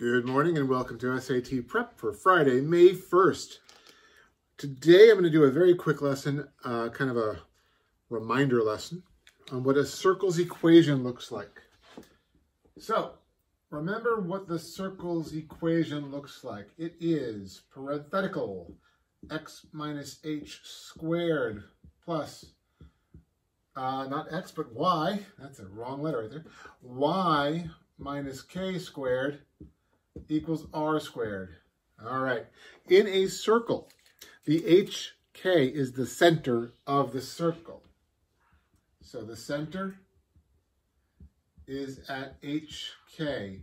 Good morning and welcome to SAT Prep for Friday, May 1st. Today I'm going to do a very quick lesson, kind of a reminder lesson on what a circle's equation looks like. So, remember what the circle's equation looks like. It is parenthetical x minus h squared plus, not x but y, that's a wrong letter right there, y minus k squared equals r squared. All right. In a circle, the HK is the center of the circle. So the center is at HK.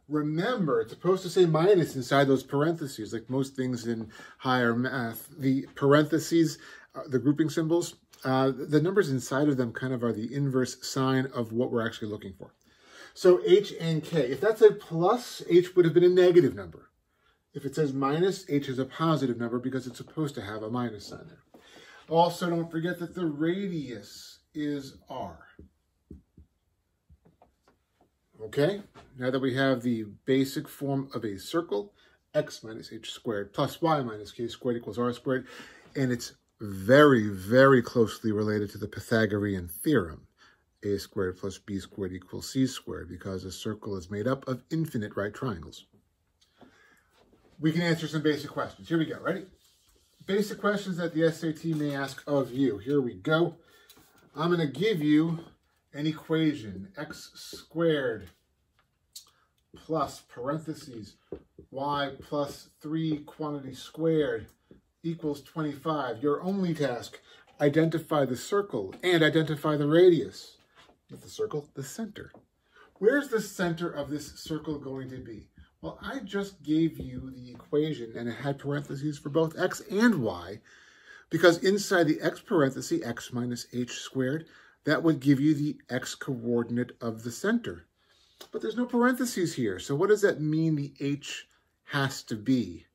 Remember, it's supposed to say minus inside those parentheses, like most things in higher math. The parentheses, the grouping symbols, the numbers inside of them kind of are the inverse sign of what we're actually looking for. So h and k, if that's a plus, h would have been a negative number. If it says minus, h is a positive number because it's supposed to have a minus sign there. Also, don't forget that the radius is r. Okay, now that we have the basic form of a circle, x minus h squared plus y minus k squared equals r squared, and it's very, very closely related to the Pythagorean theorem. A squared plus b squared equals c squared, because a circle is made up of infinite right triangles. We can answer some basic questions. Here we go. Ready? Basic questions that the SAT may ask of you. Here we go. I'm going to give you an equation. X squared plus parentheses y plus 3 quantity squared equals 25. Your only task, identify the circle and identify the radius. With the circle, the center. Where's the center of this circle going to be? Well, I just gave you the equation and it had parentheses for both x and y, because inside the x parenthesis, x minus h squared, that would give you the x coordinate of the center. But there's no parentheses here, so what does that mean the h has to be?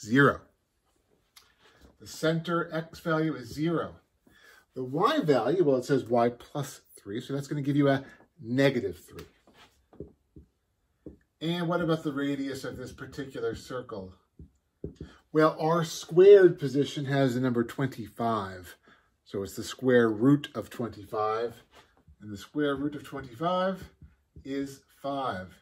0. The center x value is 0. The y value, well, it says y plus 3, so that's going to give you a negative 3. And what about the radius of this particular circle? Well, our squared position has the number 25. So it's the square root of 25. And the square root of 25 is 5.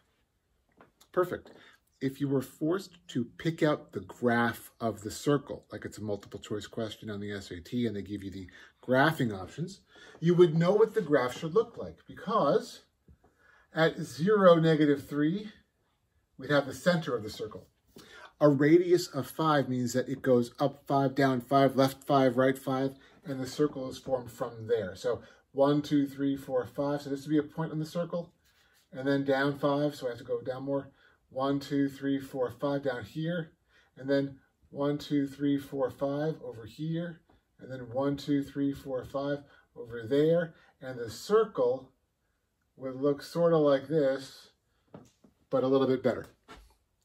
Perfect. If you were forced to pick out the graph of the circle, like it's a multiple choice question on the SAT and they give you the graphing options, you would know what the graph should look like, because at 0, negative 3, we'd have the center of the circle. A radius of 5 means that it goes up 5, down 5, left 5, right 5, and the circle is formed from there. So 1, 2, 3, 4, 5. So this would be a point on the circle, and then down 5, so I have to go down more. 1, 2, 3, 4, 5 down here, and then 1, 2, 3, 4, 5 over here, and then 1, 2, 3, 4, 5 over there, and the circle would look sort of like this, but a little bit better.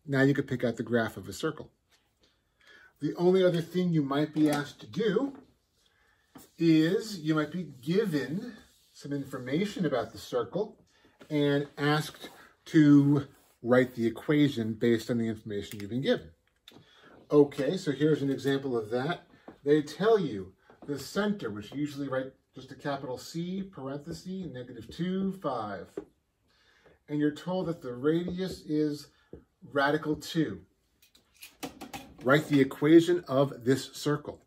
Now you could pick out the graph of a circle. The only other thing you might be asked to do is you might be given some information about the circle and asked to write the equation based on the information you've been given. Okay, so here's an example of that. They tell you the center, which you usually write just a capital C, parenthesis, negative 2, 5. And you're told that the radius is radical 2. Write the equation of this circle.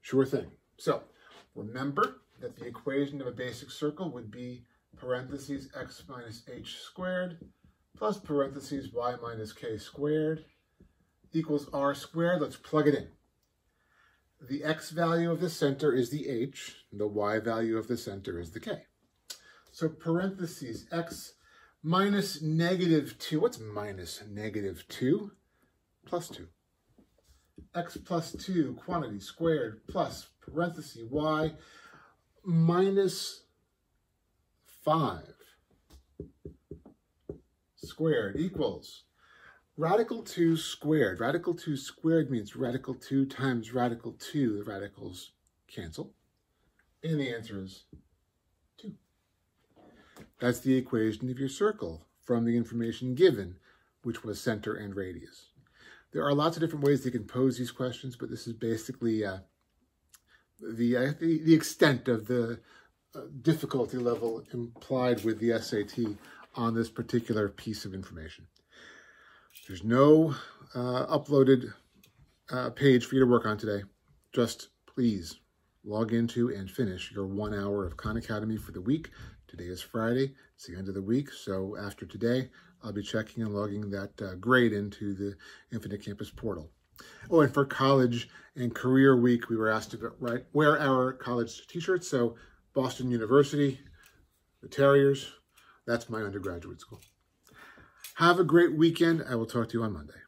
Sure thing. So, remember that the equation of a basic circle would be parentheses x minus h squared plus parentheses y minus k squared equals r squared. Let's plug it in. The x value of the center is the h, the y value of the center is the k. So parentheses x minus negative 2, what's minus negative 2? Plus 2. X plus 2 quantity squared plus parentheses y minus 5 squared equals radical 2 squared. Radical 2 squared means radical 2 times radical 2. The radicals cancel. And the answer is 2. That's the equation of your circle. from the information given, which was center and radius. There are lots of different ways they can pose these questions, but this is basically the extent of the difficulty level implied with the SAT on this particular piece of information. There's no uploaded page for you to work on today. Just please log into and finish your 1 hour of Khan Academy for the week. Today is Friday. It's the end of the week. So after today, I'll be checking and logging that grade into the Infinite Campus portal. Oh, and for college and career week, we were asked to wear our college t-shirts. So Boston University, the Terriers, that's my undergraduate school. Have a great weekend. I will talk to you on Monday.